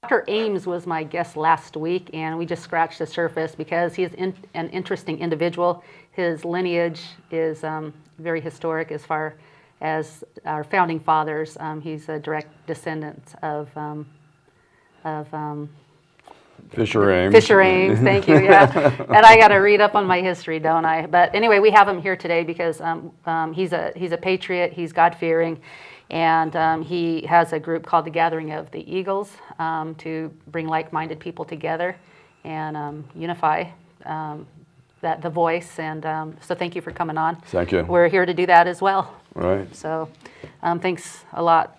Dr. Ames was my guest last week, and we just scratched the surface because he is an interesting individual. His lineage is very historic as far as our founding fathers. He's a direct descendant of Fisher Ames. Fisher Ames, thank you, yeah. And I got to read up on my history, don't I? But anyway, we have him here today because he's a patriot, he's God-fearing, and he has a group called the Gathering of the Eagles to bring like-minded people together and unify the voice. And so thank you for coming on. Thank you. We're here to do that as well. Right. So thanks a lot.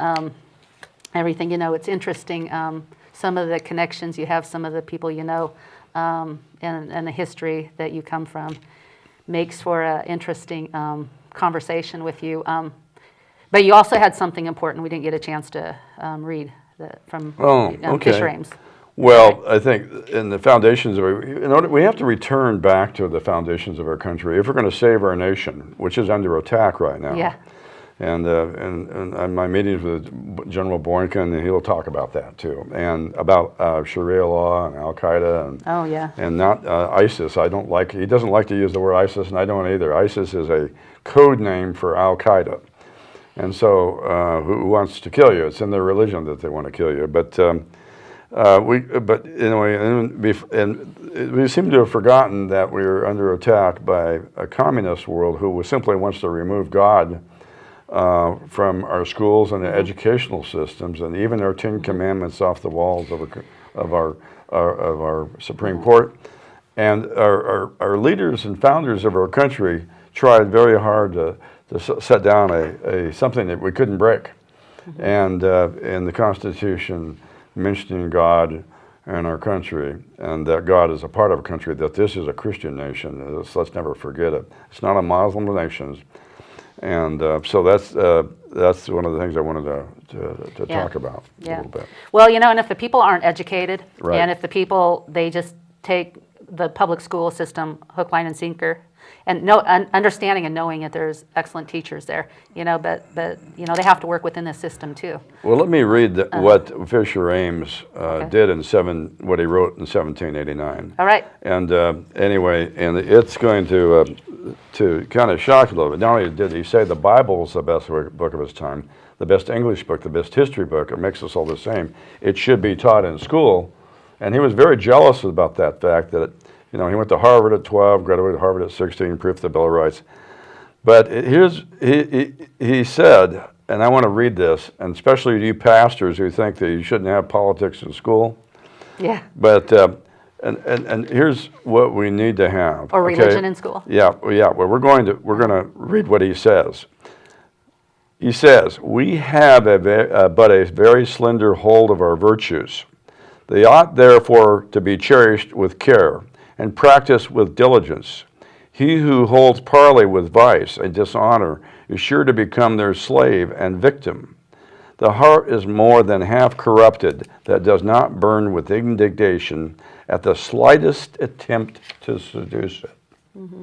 Everything, it's interesting. Some of the connections you have, some of the people you know, and the history that you come from makes for an interesting conversation with you. But you also had something important we didn't get a chance to read from Fisher Ames. Well, I think in the foundations of we have to return back to the foundations of our country if we're going to save our nation, which is under attack right now. Yeah. And my meetings with General Boykin, and he'll talk about that too, and about Sharia law and Al Qaeda, and not ISIS. He doesn't like to use the word ISIS, and I don't either. ISIS is a code name for Al Qaeda, and so who wants to kill you? It's in their religion that they want to kill you. But we seem to have forgotten that we are under attack by a communist world who simply wants to remove God from our schools and the educational systems, and even our 10 Commandments off the walls of our Supreme Court. And our leaders and founders of our country tried very hard to set down something that we couldn't break. And in the Constitution, mentioning God and our country, and that God is a part of our country, that this is a Christian nation. Let's never forget it. It's not a Muslim nation. And so that's one of the things I wanted to talk about a little bit. Well, and if the people aren't educated, right, and if the people, they just take the public school system hook, line, and sinker, and understanding and knowing that there's excellent teachers there, but they have to work within the system too. Well, let me read what Fisher Ames did what he wrote in 1789. All right. And anyway, and it's going to kind of shock you a little bit. Not only did he say the Bible is the best book of his time, the best English book, the best history book, it makes us all the same. It should be taught in school. And he was very jealous about that fact that, he went to Harvard at 12, graduated Harvard at 16, proved the Bill of Rights. But he said, and I want to read this, and especially you pastors who think that you shouldn't have politics in school. Yeah. But and here's what we need to have. Or religion in school. Yeah. Well, we're going to read what he says. He says, "We have but a very slender hold of our virtues. They ought therefore to be cherished with care and practiced with diligence. He who holds parley with vice and dishonor is sure to become their slave and victim. The heart is more than half corrupted that does not burn with indignation at the slightest attempt to seduce it." Mm-hmm.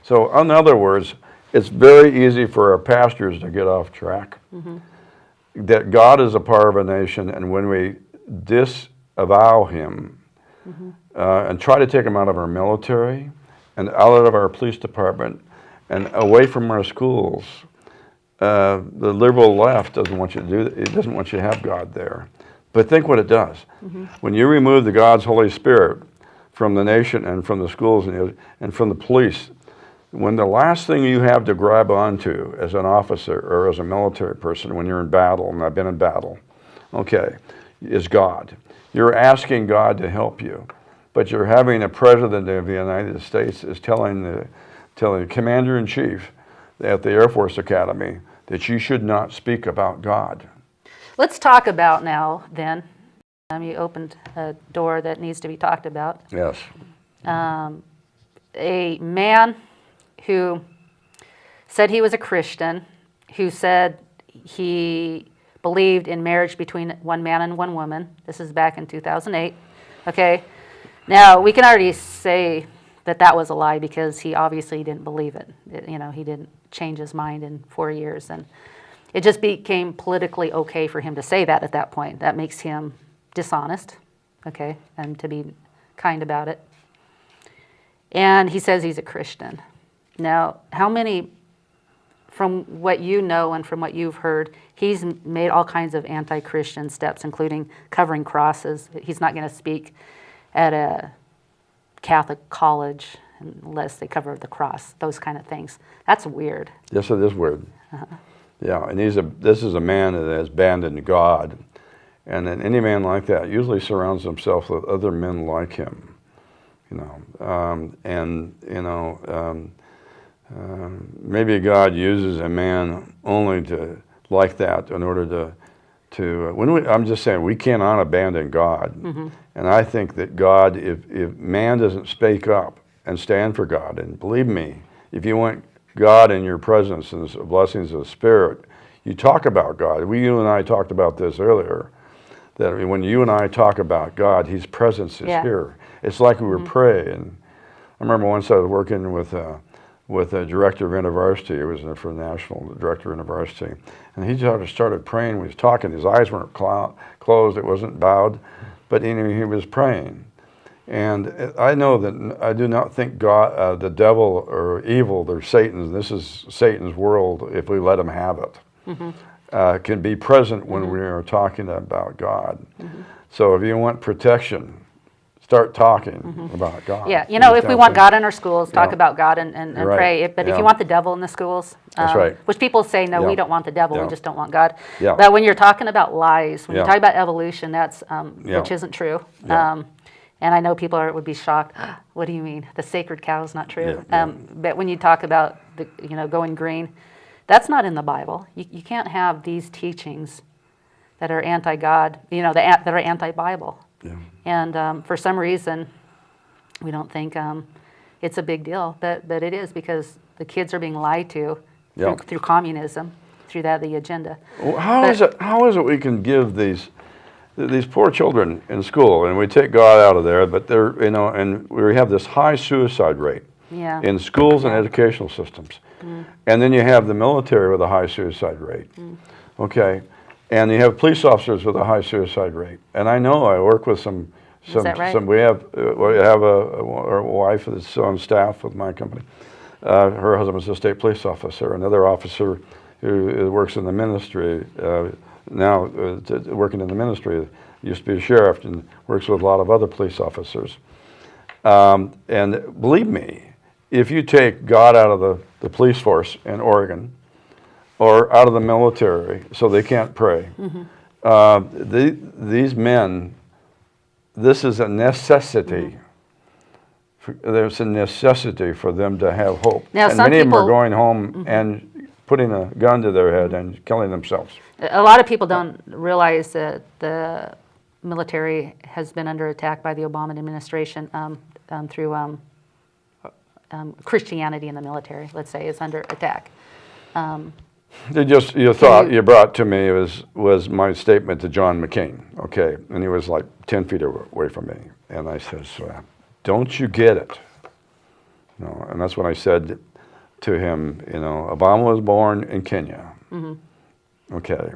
So, in other words, it's very easy for our pastors to get off track. Mm-hmm. That God is a part of a nation, and when we disavow Him, mm-hmm, and try to take Him out of our military and out of our police department and away from our schools, the liberal left doesn't want you to do that. It doesn't want you to have God there. But think what it does. Mm-hmm. When you remove the God's Holy Spirit from the nation and from the schools and from the police, when the last thing you have to grab onto as an officer or as a military person when you're in battle, and I've been in battle, is God. You're asking God to help you, but you're having a president of the United States is telling the commander-in-chief at the Air Force Academy that you should not speak about God. Let's talk about now, then. You opened a door that needs to be talked about. Yes. A man who said he was a Christian, who said he believed in marriage between one man and one woman. This is back in 2008. Okay. Now, we can already say that was a lie because he obviously didn't believe it. He didn't change his mind in 4 years. And it just became politically okay for him to say that at that point. That makes him dishonest, okay, and to be kind about it. And he says he's a Christian. Now, how many, from what you know and from what you've heard, he's made all kinds of anti-Christian steps, including covering crosses. He's not going to speak at a Catholic college unless they cover the cross, those kind of things. That's weird. Yes, it is weird. Yeah, and this is a man that has abandoned God. And then any man like that usually surrounds himself with other men like him. Maybe God uses a man only to like that in order I'm just saying we cannot abandon God. And I think that God, if man doesn't speak up and stand for God, and believe me, if you want God in your presence and the blessings of the Spirit, you talk about God. You and I talked about this earlier, that when you and I talk about God, His presence is here. It's like we were praying. I remember once I was working with a director of university. He was for the national director of university, and he just started praying. He was talking. His eyes weren't closed. It wasn't bowed, but he was praying. And I know that I do not think God, the devil or evil, they're Satan's. This is Satan's world. If we let him have it, can be present when we are talking about God. So if you want protection, start talking about God. Yeah, if we want God in our schools, talk about God and pray. But if you want the devil in the schools, that's right. Which people say, no, we don't want the devil, we just don't want God. Yeah. But when you're talking about lies, when you talk about evolution, that's which isn't true. And I know people would be shocked. What do you mean? The sacred cow is not true. But when you talk about going green, that's not in the Bible. You can't have these teachings that are anti-God, that are anti-Bible. Yeah. And for some reason, we don't think it's a big deal, but it is, because the kids are being lied to through communism, through the agenda. Well, how is it we can give these poor children in school, and we take God out of there, but they're and we have this high suicide rate in schools and educational systems, and then you have the military with a high suicide rate. Okay. And you have police officers with a high suicide rate. And I know I work with some. Is that right? We have a wife that's on staff with my company. Her husband was a state police officer. Another officer who works in the ministry now, working in the ministry, used to be a sheriff and works with a lot of other police officers. And believe me, if you take God out of the police force in Oregon, or out of the military, so they can't pray. These men, this is a necessity. There's a necessity for them to have hope. Now, and many of them are going home and putting a gun to their head and killing themselves. A lot of people don't realize that the military has been under attack by the Obama administration through Christianity in the military, let's say, is under attack. Your thought you brought to me was my statement to John McCain, okay, and he was like 10 feet away from me, and I said, "Don't you get it?" And that's when I said to him, Obama was born in Kenya, okay,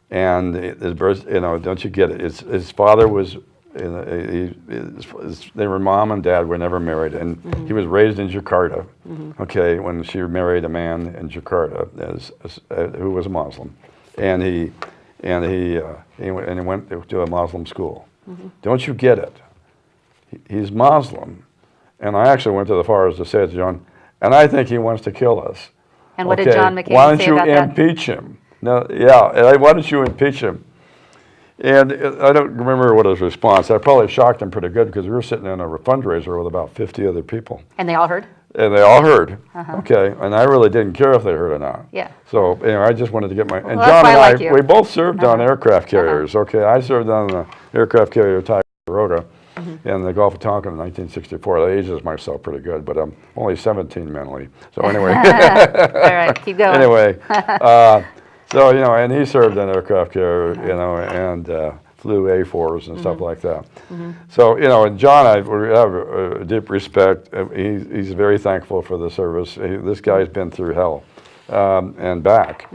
and his birth, don't you get it? His father was. They were mom and dad were never married, and he was raised in Jakarta. Okay, when she married a man in Jakarta who was a Muslim, and he went to a Muslim school. Don't you get it? He's Muslim, and I actually went to the far as to say to John, and I think he wants to kill us. And what did John McCain say about that? Why don't you impeach him? No, why don't you impeach him? And I don't remember what his response. I probably shocked him pretty good because we were sitting in a fundraiser with about 50 other people. And they all heard? And they all heard. Okay. And I really didn't care if they heard or not. Yeah. So, I just wanted to get my... And well, John and like we both served on aircraft carriers. Okay. I served on the aircraft carrier Ticonderoga in the Gulf of Tonkin in 1964. That ages myself pretty good, but I'm only 17 mentally. So anyway. All right. Keep going. Anyway. So, and he served in aircraft carrier, and flew A4s and stuff like that. So, and John, we have a deep respect. He's very thankful for the service. This guy's been through hell. and back.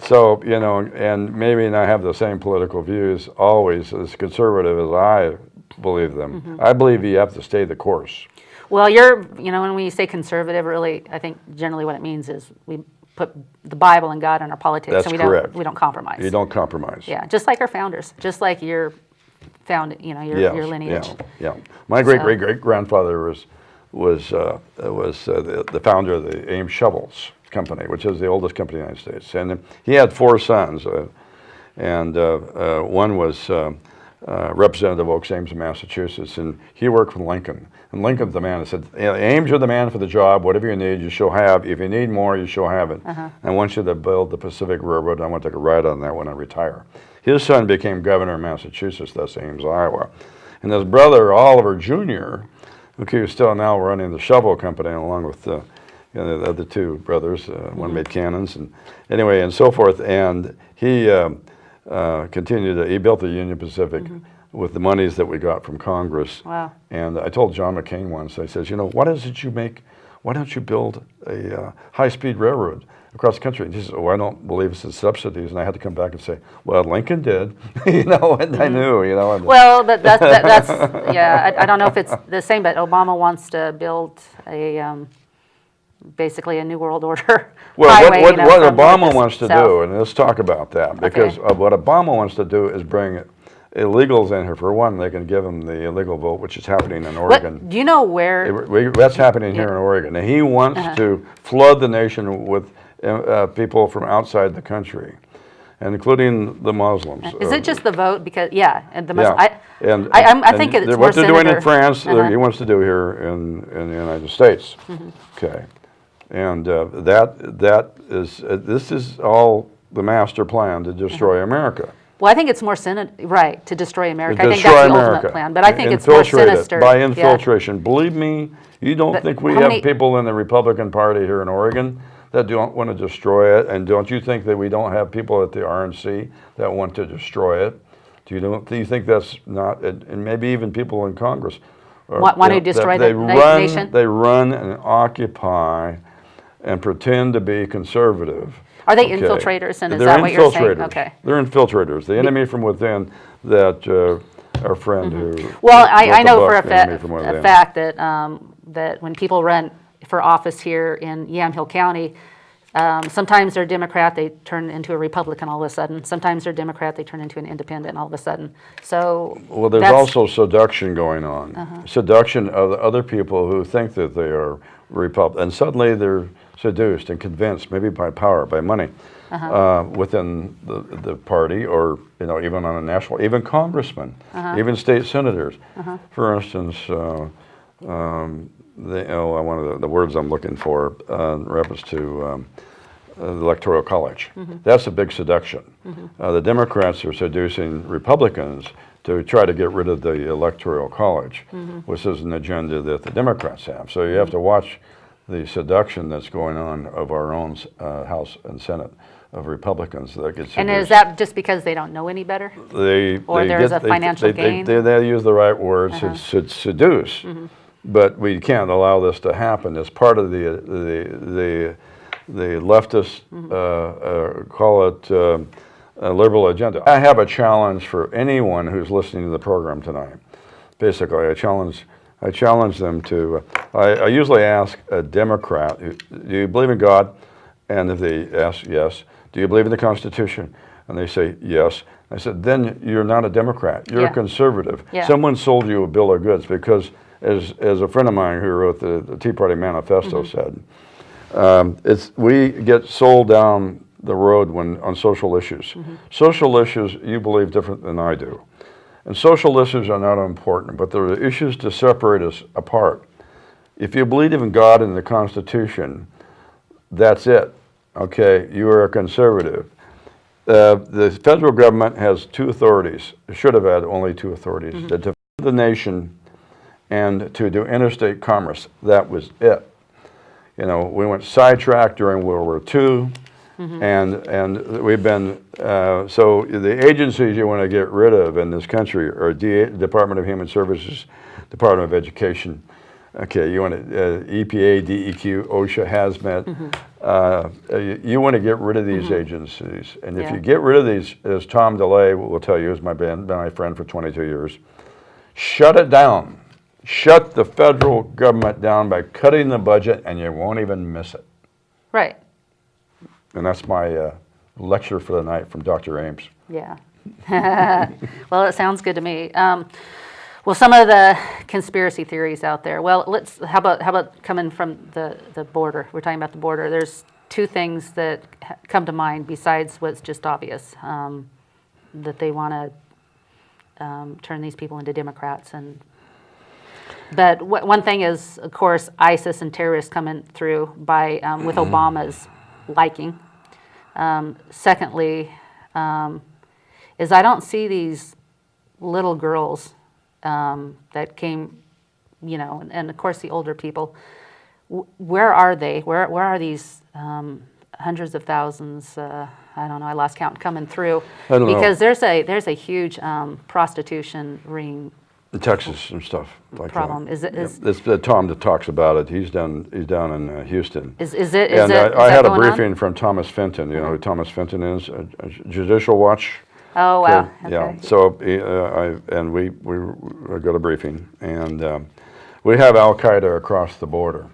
So, you know, and maybe not have the same political views always as conservative as I believe them. I believe you have to stay the course. Well, you know, when we say conservative, really, I think generally what it means is we put the Bible and God in our politics, That's and correct. we don't compromise. You don't compromise. Yeah, just like our founders, just like your you know, your lineage. Yeah. My great grandfather was the founder of the Ames Shovels Company, which is the oldest company in the United States, and he had 4 sons, and one was Representative Oaks Ames, Massachusetts, and he worked for Lincoln. And Lincoln's the man that said, Ames, you're the man for the job. Whatever you need, you shall have. If you need more, you shall have it. I want you to build the Pacific Railroad. I want to take a ride on that when I retire. His son became governor of Massachusetts, that's Ames, Iowa. And his brother, Oliver Jr., who is still now running the shovel company along with you know, the other 2 brothers. One made cannons, and anyway, and so forth. And he continued, he built the Union Pacific with the monies that we got from Congress. Wow. And I told John McCain once, I says, you know, what is it you make, why don't you build a high-speed railroad across the country? And he says, oh, I don't believe it's in subsidies. And I had to come back and say, well, Lincoln did, you know, and I knew, you know. Well, that's yeah, I don't know if it's the same, but Obama wants to build a, basically a New World Order well, highway. What you know, Obama wants to do, and let's talk about that, because what Obama wants to do is bring illegals in here. For one, they can give them the illegal vote, which is happening in Oregon. Do you know where? That's happening here in Oregon. And he wants to flood the nation with people from outside the country, and incling the Muslims. Is it just the vote? Because and the Muslim, and I think it's what they're doing in Senator. France, he wants to do here in the United States. Okay, and this is all the master plan to destroy America. Well, I think it's more right, to destroy America. To I think destroy that's the America. ultimate plan. But I think it's more Infiltrate it sinister. by infiltration. Believe me, you don't think we how have many- people in the Republican Party here in Oregon that don't want to destroy it? And don't you think that we don't have people at the RNC that want to destroy it? Do you think that's not, and maybe even people in Congress Want to destroy the nation? They run and occupy and pretend to be conservative. Are they infiltrators, and is They're that what you're saying? infiltrators. Okay. They're infiltrators. The enemy from within that our friend who Well, wrote I the know book, for The Enemy from Within. a fact that that when people run for office here in Yamhill County, sometimes they're Democrat, they turn into a Republican all of a sudden. Sometimes they're Democrat, they turn into an independent all of a sudden. So Well, there's also seduction going on. Seduction of the other people who think that they are Republican, and suddenly they're seduced and convinced, maybe by power, by money, within the party, or you know, even on a national, even congressmen, even state senators. For instance, one of the words I'm looking for in reference to the Electoral College. That's a big seduction. The Democrats are seducing Republicans to try to get rid of the Electoral College, which is an agenda that the Democrats have. So you have to watch the seduction that's going on of our own House and Senate of Republicans that get seduced. And is that just because they don't know any better? Or there's a financial gain? They use the right words, seduce. But we can't allow this to happen. It's part of the leftist, call it a liberal agenda. I have a challenge for anyone who's listening to the program tonight. Basically, I challenge them to, I usually ask a Democrat, do you believe in God? And if they ask yes, do you believe in the Constitution? And they say yes. I said, then you're not a Democrat, you're a conservative. Someone sold you a bill of goods, because as a friend of mine who wrote the Tea Party Manifesto said, we get sold down the road on social issues. Social issues you believe different than I do. And social issues are not important, but there are issues to separate us apart. If you believe in God and the Constitution, that's it. Okay, you are a conservative. The federal government has 2 authorities. It should have had only 2 authorities: to defend the nation and to do interstate commerce. That was it. You know, we went sidetracked during World War II, and we've been, so the agencies you want to get rid of in this country are Department of Human Services, Department of Education. Okay, you want EPA, DEQ, OSHA, HAZMAT, You want to get rid of these agencies. And if Yeah. you get rid of these, as Tom DeLay will tell you, who's been my friend for 22 years, shut it down. Shut the federal government down by cutting the budget, and you won't even miss it. Right. And that's my lecture for the night from Dr. Ames. Yeah. Well, it sounds good to me. Well, some of the conspiracy theories out there. Well, how about coming from the border? We're talking about the border. There's two things that come to mind besides what's just obvious, that they want to turn these people into Democrats. But one thing is, of course, ISIS and terrorists coming through by with Obama's liking. Secondly, is I don't see these little girls that came, and of course the older people. Where are they? Where are these hundreds of thousands? I don't know. I lost count coming through because there's a huge prostitution ring. In Texas and stuff like problem. that. It's Tom that talks about it. He's down in Houston. Is it? I had a briefing from Thomas Fenton. You know who Thomas Fenton is? Judicial Watch. Oh wow! Okay. Yeah. So we got a briefing, and we have Al Qaeda across the border.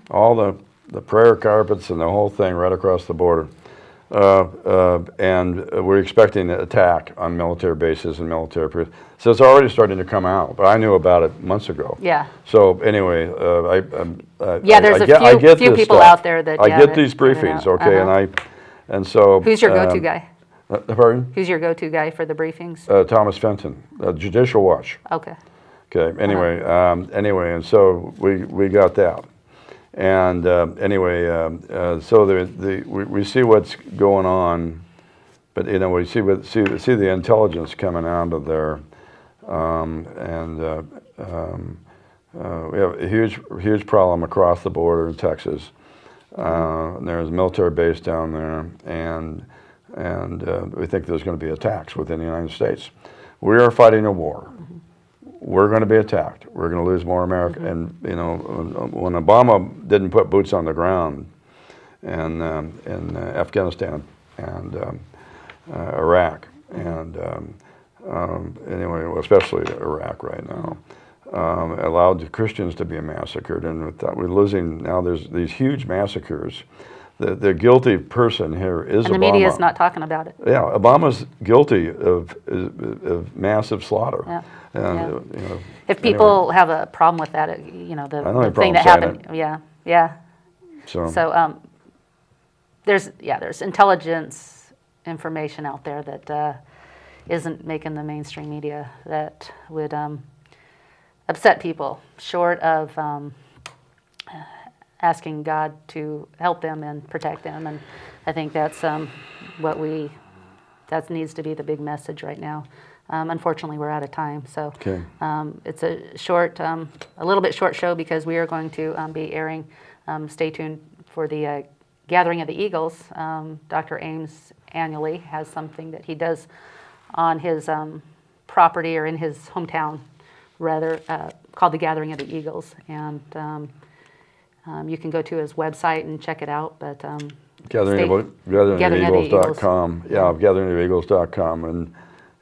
All the prayer carpets and the whole thing right across the border. And we're expecting an attack on military bases and military. So it's already starting to come out, but I knew about it months ago. Yeah. So anyway, there's a few people stuff. out there that I get these briefings, okay, and so. Who's your go-to guy? Pardon? Who's your go-to guy for the briefings? Thomas Fenton, Judicial Watch. Okay. Okay. Anyway, and so we got that. And so we see what's going on, but we see the intelligence coming out of there, we have a huge problem across the border in Texas. There's a military base down there, and we think there's going to be attacks within the United States. We are fighting a war. We're going to be attacked. We're going to lose more America. And when Obama didn't put boots on the ground in Afghanistan and Iraq, and especially Iraq right now, allowed the Christians to be massacred, and we're losing now. There's these huge massacres. The guilty person here is Obama. And the media is not talking about it. Yeah, Obama's guilty of massive slaughter. Yeah. And, if people have a problem with that, the thing that happened. Yeah. So there's intelligence information out there that isn't making the mainstream media that would upset people, short of asking God to help them and protect them. And I think that's that needs to be the big message right now. Unfortunately, we're out of time, so it's a little bit short show because we are going to be airing. Stay tuned for the Gathering of the Eagles. Dr. Ames annually has something that he does on his property or in his hometown, rather, called the Gathering of the Eagles, and you can go to his website and check it out. But GatheringofEagles.com. Yeah, GatheringofEagles.com,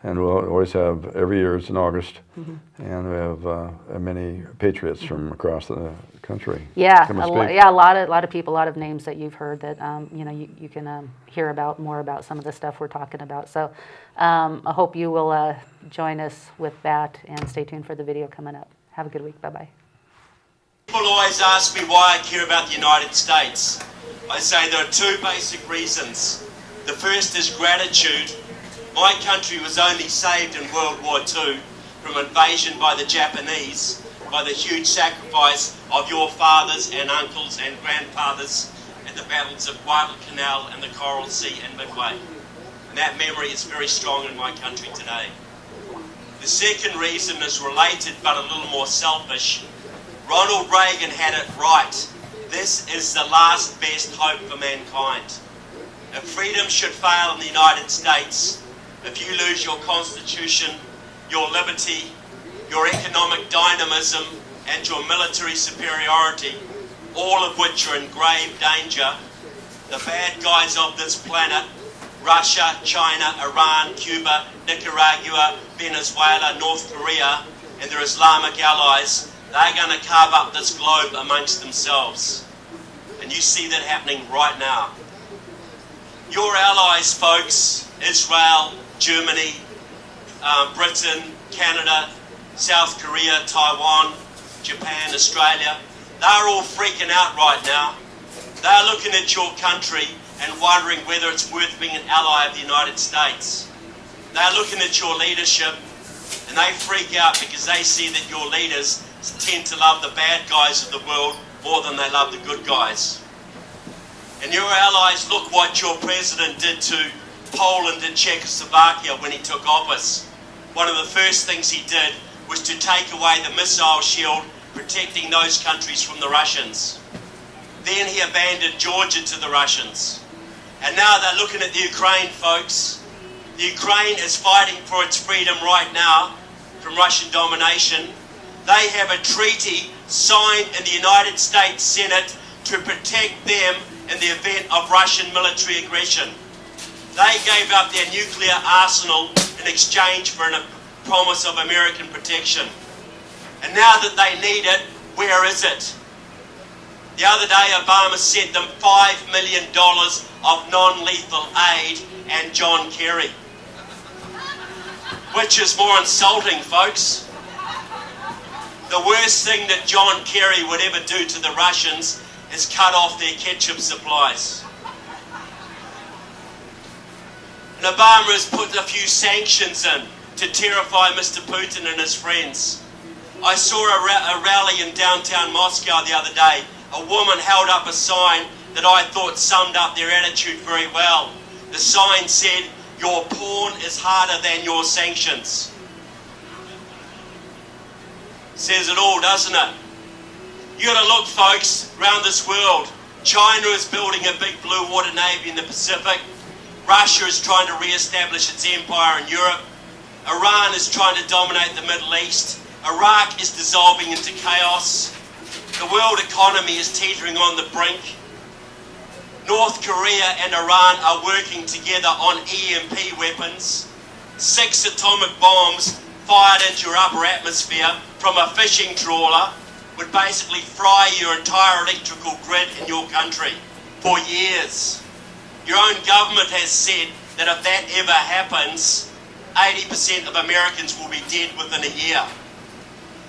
and we'll always have, every year it's in August, and we have many patriots from across the country. Yeah, a lot of people, a lot of names that you've heard that you can hear more about some of the stuff we're talking about. So I hope you will join us with that, and stay tuned for the video coming up. Have a good week. Bye-bye. People always ask me why I care about the United States. I say there are two basic reasons. The first is gratitude. My country was only saved in World War II from invasion by the Japanese, by the huge sacrifice of your fathers and uncles and grandfathers at the battles of Guadalcanal and the Coral Sea and Midway. And that memory is very strong in my country today. The second reason is related but a little more selfish. Ronald Reagan had it right. This is the last best hope for mankind. If freedom should fail in the United States, if you lose your constitution, your liberty, your economic dynamism, and your military superiority, all of which are in grave danger, The bad guys of this planet, Russia, China, Iran, Cuba, Nicaragua, Venezuela, North Korea, and their Islamic allies, they're going to carve up this globe amongst themselves. And you see that happening right now. Your allies, folks, Israel, Germany, Britain, Canada, South Korea, Taiwan, Japan, Australia, they're all freaking out right now. They're looking at your country and wondering whether it's worth being an ally of the United States. They're looking at your leadership and they freak out because they see that your leaders tend to love the bad guys of the world more than they love the good guys. And your allies, look what your president did to Poland and Czechoslovakia when he took office. One of the first things he did was to take away the missile shield protecting those countries from the Russians. Then he abandoned Georgia to the Russians. And now they're looking at the Ukraine, folks. The Ukraine is fighting for its freedom right now from Russian domination. They have a treaty signed in the United States Senate to protect them in the event of Russian military aggression. They gave up their nuclear arsenal in exchange for a promise of American protection. And now that they need it, where is it? The other day, Obama sent them $5 million of non-lethal aid and John Kerry. Which is more insulting, folks? The worst thing that John Kerry would ever do to the Russians is cut off their ketchup supplies. And Obama has put a few sanctions in to terrify Mr. Putin and his friends. I saw a rally in downtown Moscow the other day. A woman held up a sign that I thought summed up their attitude very well. The sign said, "Your porn is harder than your sanctions." Says it all, doesn't it? You got to look, folks, around this world. China is building a big blue water navy in the Pacific. Russia is trying to re-establish its empire in Europe. Iran is trying to dominate the Middle East. Iraq is dissolving into chaos. The world economy is teetering on the brink. North Korea and Iran are working together on EMP weapons. 6 atomic bombs fired into your upper atmosphere from a fishing trawler would basically fry your entire electrical grid in your country for years. Your own government has said that if that ever happens, 80% of Americans will be dead within a year.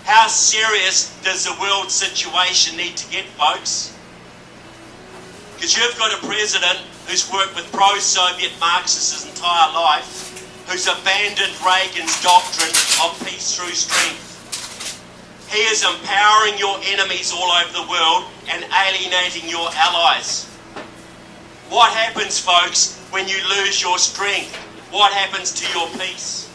How serious does the world situation need to get, folks? Because you've got a president who's worked with pro-Soviet Marxists his entire life, who's abandoned Reagan's doctrine of peace through strength. He is empowering your enemies all over the world and alienating your allies. What happens, folks, when you lose your strength? What happens to your peace?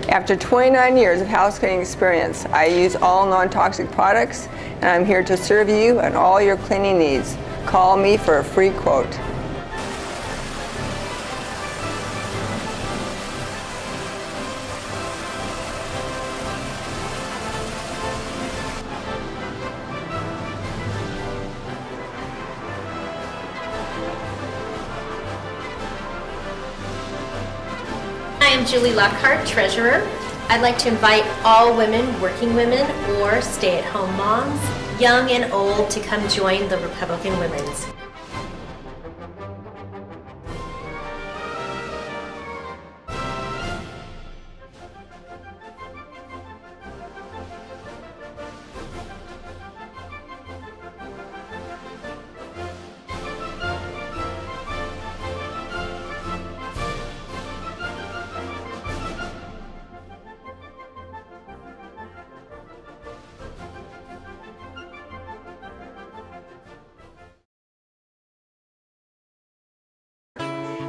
After 29 years of house cleaning experience, I use all non-toxic products, and I'm here to serve you and all your cleaning needs. Call me for a free quote. I'm Julie Lockhart, Treasurer. I'd like to invite all women, working women, or stay-at-home moms, young and old, to come join the Republican Women's.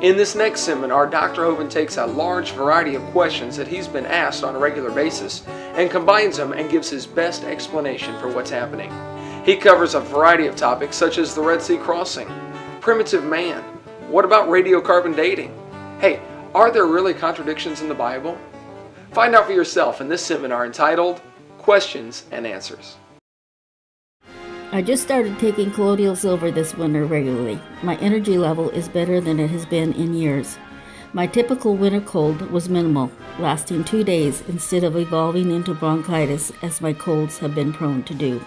In this next seminar, Dr. Hovind takes a large variety of questions that he's been asked on a regular basis and combines them and gives his best explanation for what's happening. He covers a variety of topics such as the Red Sea crossing, primitive man, what about radiocarbon dating? Hey, are there really contradictions in the Bible? Find out for yourself in this seminar entitled, questions and answers. I just started taking colloidal silver this winter regularly. My energy level is better than it has been in years. My typical winter cold was minimal, lasting 2 days instead of evolving into bronchitis as my colds have been prone to do.